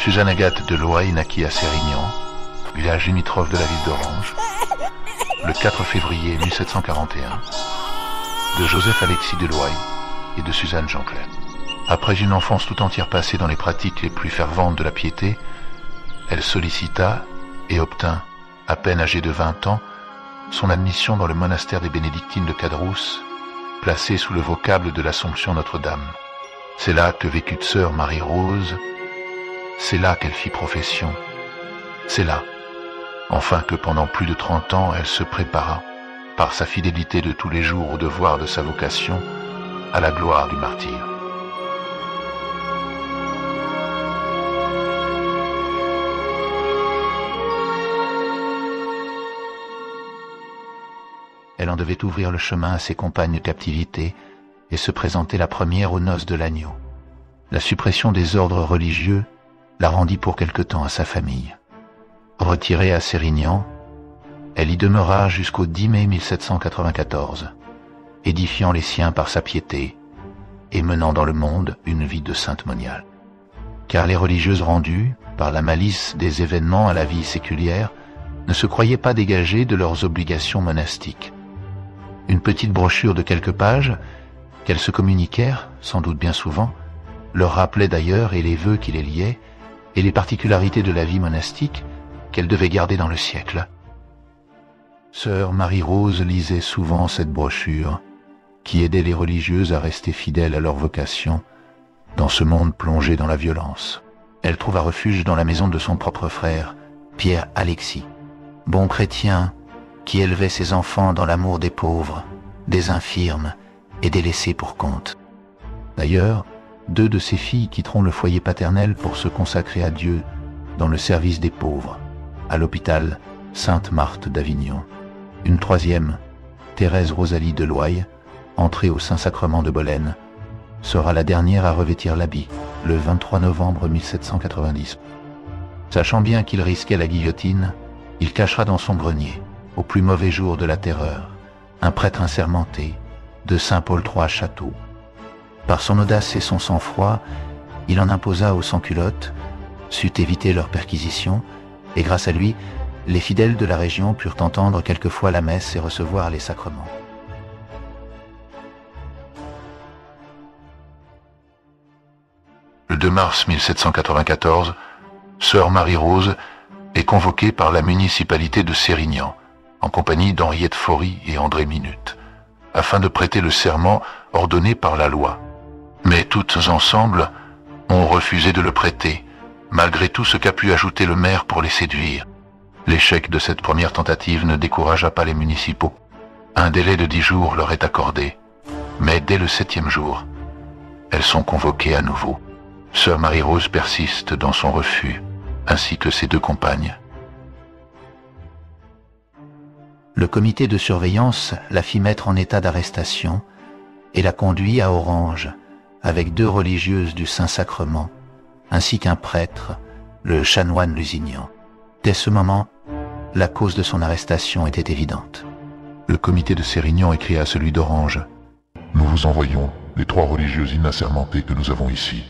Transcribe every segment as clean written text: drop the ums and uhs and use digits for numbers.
Suzanne Agathe de Loailles naquit à Sérignan, village limitrophe de la ville d'Orange, le 4 février 1741, de Joseph Alexis de Loailles et de Suzanne Jeanclair. Après une enfance tout entière passée dans les pratiques les plus ferventes de la piété, elle sollicita et obtint, à peine âgée de 20 ans, son admission dans le monastère des Bénédictines de Cadrousse, placé sous le vocable de l'Assomption Notre-Dame. C'est là que vécut sœur Marie-Rose, c'est là qu'elle fit profession, c'est là, enfin que pendant plus de 30 ans elle se prépara, par sa fidélité de tous les jours au devoir de sa vocation, à la gloire du martyre. Elle en devait ouvrir le chemin à ses compagnes de captivité et se présenter la première aux noces de l'agneau. La suppression des ordres religieux la rendit pour quelque temps à sa famille. Retirée à Sérignan, elle y demeura jusqu'au 10 mai 1794, édifiant les siens par sa piété et menant dans le monde une vie de sainte moniale. Car les religieuses rendues, par la malice des événements à la vie séculière, ne se croyaient pas dégagées de leurs obligations monastiques. Une petite brochure de quelques pages, qu'elles se communiquèrent, sans doute bien souvent, leur rappelait d'ailleurs et les vœux qui les liaient, et les particularités de la vie monastique qu'elles devaient garder dans le siècle. Sœur Marie-Rose lisait souvent cette brochure, qui aidait les religieuses à rester fidèles à leur vocation, dans ce monde plongé dans la violence. Elle trouva refuge dans la maison de son propre frère, Pierre Alexis, bon chrétien, qui élevait ses enfants dans l'amour des pauvres, des infirmes et des laissés pour compte. D'ailleurs, 2 de ses filles quitteront le foyer paternel pour se consacrer à Dieu dans le service des pauvres, à l'hôpital Sainte-Marthe d'Avignon. Une 3e, Thérèse Rosalie de Loailles, entrée au Saint-Sacrement de Bolène, sera la dernière à revêtir l'habit, le 23 novembre 1790. Sachant bien qu'il risquait la guillotine, il cachera dans son grenier, au plus mauvais jour de la terreur, un prêtre assermenté de Saint-Paul III Château. Par son audace et son sang-froid, il en imposa aux sans-culottes, sut éviter leur perquisition, et grâce à lui, les fidèles de la région purent entendre quelquefois la messe et recevoir les sacrements. Le 2 mars 1794, sœur Marie-Rose est convoquée par la municipalité de Sérignan, en compagnie d'Henriette Faury et André Minute, afin de prêter le serment ordonné par la loi. Mais toutes ensemble ont refusé de le prêter, malgré tout ce qu'a pu ajouter le maire pour les séduire. L'échec de cette première tentative ne découragea pas les municipaux. Un délai de 10 jours leur est accordé, mais dès le 7e jour, elles sont convoquées à nouveau. Sœur Marie-Rose persiste dans son refus, ainsi que ses 2 compagnes. Le comité de surveillance la fit mettre en état d'arrestation et la conduit à Orange, avec 2 religieuses du Saint-Sacrement, ainsi qu'un prêtre, le chanoine Lusignan. Dès ce moment, la cause de son arrestation était évidente. Le comité de Sérignan écrit à celui d'Orange: « Nous vous envoyons les 3 religieuses inassermentées que nous avons ici. »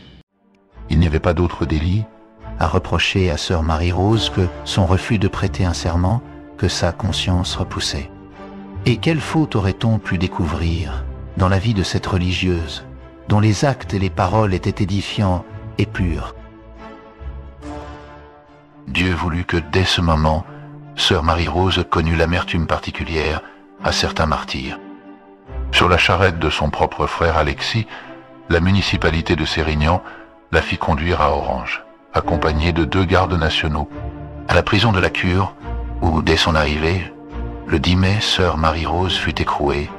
Il n'y avait pas d'autre délit à reprocher à sœur Marie-Rose que son refus de prêter un serment que sa conscience repoussait. Et quelle faute aurait-on pu découvrir dans la vie de cette religieuse, dont les actes et les paroles étaient édifiants et purs? Dieu voulut que dès ce moment, sœur Marie-Rose connût l'amertume particulière à certains martyrs. Sur la charrette de son propre frère Alexis, la municipalité de Sérignan la fit conduire à Orange, accompagnée de 2 gardes nationaux, à la prison de la Cure, où, dès son arrivée, le 10 mai, sœur Marie-Rose fut écrouée.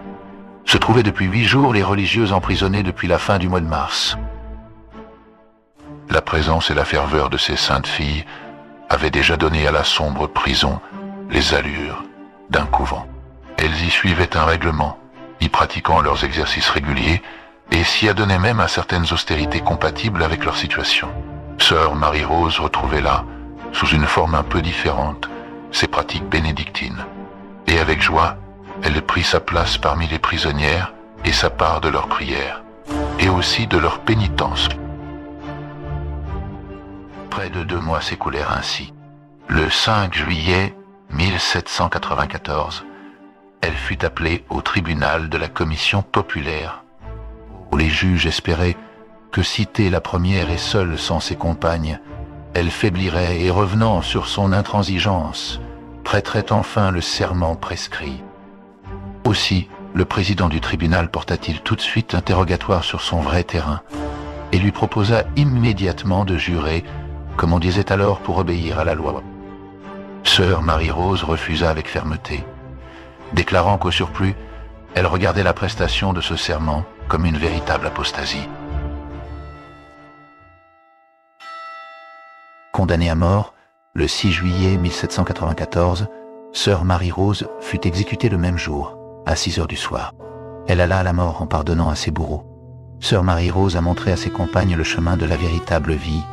Se trouvaient depuis 8 jours les religieuses emprisonnées depuis la fin du mois de mars. La présence et la ferveur de ces saintes filles avaient déjà donné à la sombre prison les allures d'un couvent. Elles y suivaient un règlement, y pratiquant leurs exercices réguliers, et s'y adonnaient même à certaines austérités compatibles avec leur situation. Sœur Marie-Rose retrouvait là, sous une forme un peu différente, ses pratiques bénédictines. Et avec joie, elle prit sa place parmi les prisonnières et sa part de leurs prières, et aussi de leur pénitence. Près de 2 mois s'écoulèrent ainsi. Le 5 juillet 1794, elle fut appelée au tribunal de la commission populaire, où les juges espéraient que citée la première et seule sans ses compagnes, elle faiblirait et revenant sur son intransigeance, prêterait enfin le serment prescrit. Aussi, le président du tribunal porta-t-il tout de suite interrogatoire sur son vrai terrain et lui proposa immédiatement de jurer, comme on disait alors, pour obéir à la loi. Sœur Marie-Rose refusa avec fermeté, déclarant qu'au surplus, elle regardait la prestation de ce serment comme une véritable apostasie. Condamnée à mort, le 6 juillet 1794, sœur Marie-Rose fut exécutée le même jour, à 6 heures du soir. Elle alla à la mort en pardonnant à ses bourreaux. Sœur Marie-Rose a montré à ses compagnes le chemin de la véritable vie.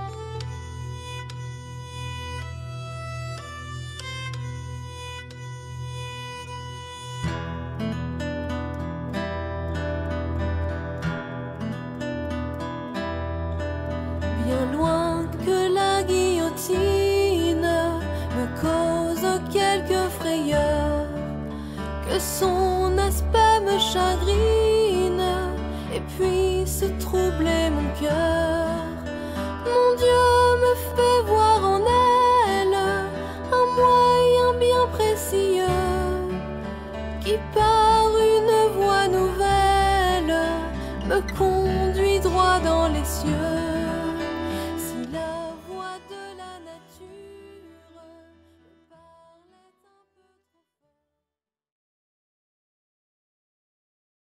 Bien loin que la guillotine me cause quelques frayeurs, que son aspect me chagrine et puisse troubler mon cœur.